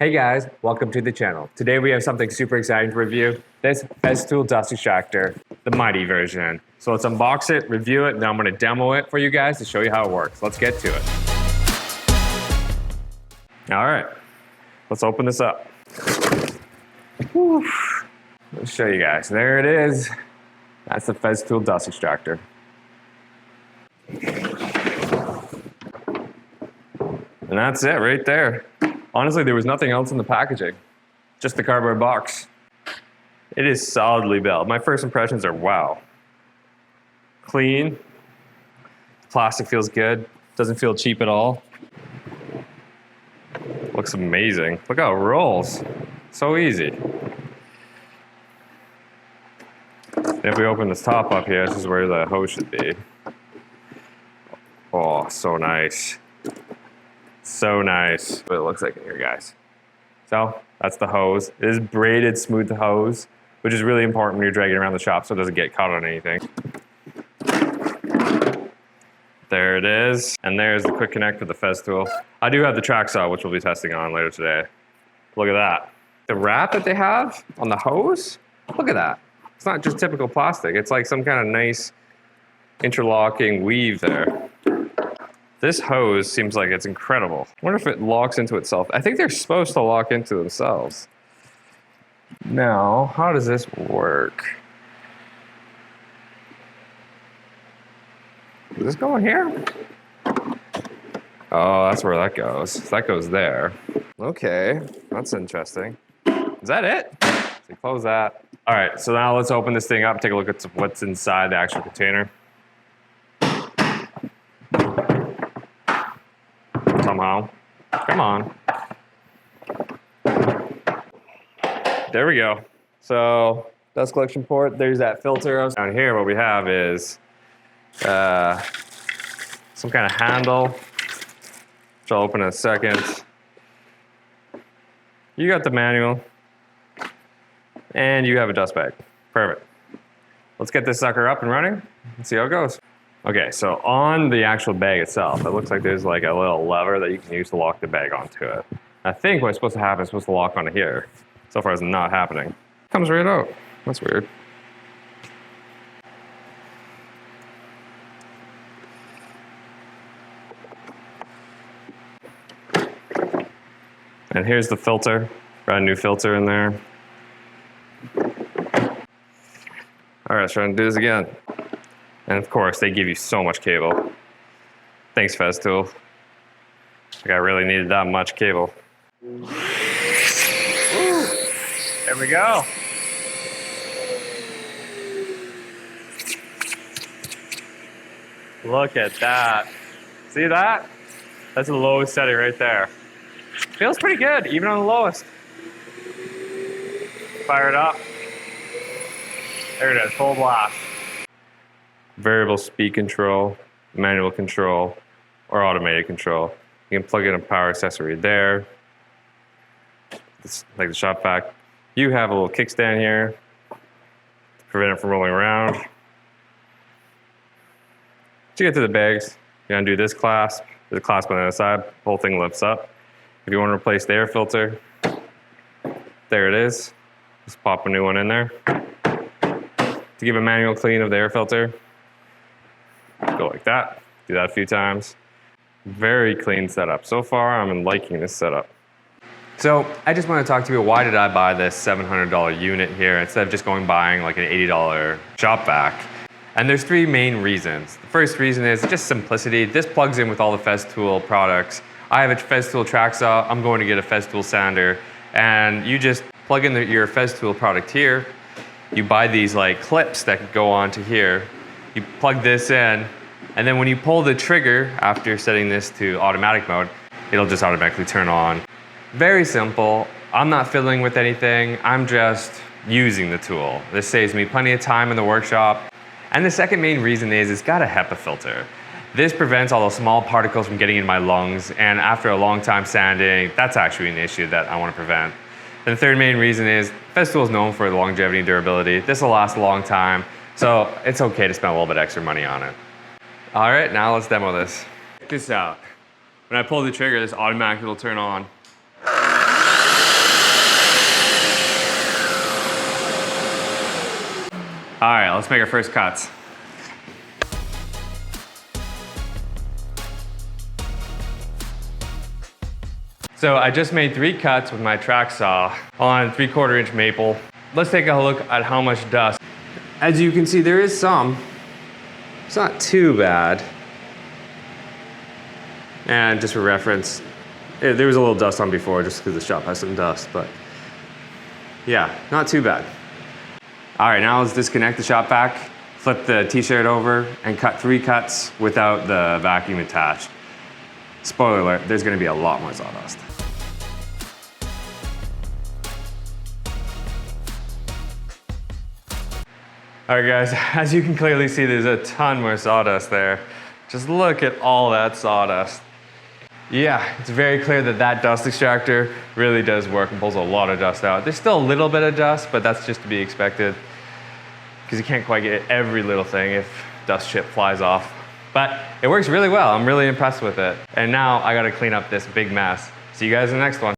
Hey guys, welcome to the channel. Today we have something super exciting to review. This Festool dust extractor, the Midi version. So let's unbox it, review it, and then I'm gonna demo it for you guys to show you how it works. Let's get to it. All right, let's open this up. Whew. Let's show you guys. There it is. That's the Festool dust extractor. And that's it right there. Honestly, there was nothing else in the packaging, just the cardboard box. It is solidly built. My first impressions are wow. Clean, plastic feels good, doesn't feel cheap at all. Looks amazing. Look how it rolls, so easy. And if we open this top up here, this is where the hose should be. Oh, so nice. So nice, what it looks like in here, guys. So that's the hose. It is braided smooth hose, which is really important when you're dragging around the shop so it doesn't get caught on anything. There it is. And there's the quick connect with the Festool. I do have the track saw, which we'll be testing on later today. Look at that. The wrap that they have on the hose, look at that. It's not just typical plastic. It's like some kind of nice interlocking weave there. This hose seems like it's incredible. I wonder if it locks into itself. I think they're supposed to lock into themselves. Now, how does this work? Does this go in here? Oh, that's where that goes. That goes there. Okay, that's interesting. Is that it? So close that. All right, so now let's open this thing up, take a look at what's inside the actual container. Somehow. Come on. There we go. So, dust collection port, there's that filter. Down here, what we have is some kind of handle, which I'll open in a second. You got the manual, and you have a dust bag. Perfect. Let's get this sucker up and running and see how it goes. Okay, so on the actual bag itself, it looks like there's like a little lever that you can use to lock the bag onto it. I think what's supposed to happen is supposed to lock onto here. So far, it's not happening. Comes right out. That's weird. And here's the filter. Brand new filter in there. All right, let's try and do this again. And of course, they give you so much cable. Thanks, Festool. Like I really needed that much cable. Ooh, there we go. Look at that. See that? That's the lowest setting right there. Feels pretty good, even on the lowest. Fire it up. There it is, full blast. Variable speed control, manual control, or automated control. You can plug in a power accessory there. It's like the shop vac. You have a little kickstand here to prevent it from rolling around. To get to the bags, you undo this clasp. There's a clasp on the other side. The whole thing lifts up. If you want to replace the air filter, there it is. Just pop a new one in there. To give a manual clean of the air filter, go like that. Do that a few times. Very clean setup. So far, I'm liking this setup. So I just want to talk to you, why did I buy this $700 unit here instead of just buying like an $80 shop vac? And there's three main reasons. The first reason is just simplicity. This plugs in with all the Festool products. I have a Festool track saw. I'm going to get a Festool sander. And you just plug in your Festool product here. You buy these like clips that go onto here. You plug this in, and then when you pull the trigger after setting this to automatic mode, it'll just automatically turn on. Very simple. I'm not fiddling with anything. I'm just using the tool. This saves me plenty of time in the workshop. And the second main reason is it's got a HEPA filter. This prevents all those small particles from getting in my lungs, and after a long time sanding, that's actually an issue that I want to prevent. And the third main reason is Festool is known for the longevity and durability. This will last a long time. So it's okay to spend a little bit extra money on it. All right, now let's demo this. Check this out. When I pull the trigger, this automatically will turn on. All right, let's make our first cuts. So I just made 3 cuts with my track saw on 3/4 inch maple. Let's take a look at how much dust. As you can see, there is some. It's not too bad. And just for reference, there was a little dust on before just because the shop has some dust, but yeah, not too bad. All right, now let's disconnect the shop vac, flip the t-shirt over, and cut 3 cuts without the vacuum attached. Spoiler alert, there's gonna be a lot more sawdust. All right guys, as you can clearly see, there's a ton more sawdust there. Just look at all that sawdust. Yeah, it's very clear that that dust extractor really does work and pulls a lot of dust out. There's still a little bit of dust, but that's just to be expected because you can't quite get every little thing if dust chip flies off. But it works really well. I'm really impressed with it. And now I gotta clean up this big mess. See you guys in the next one.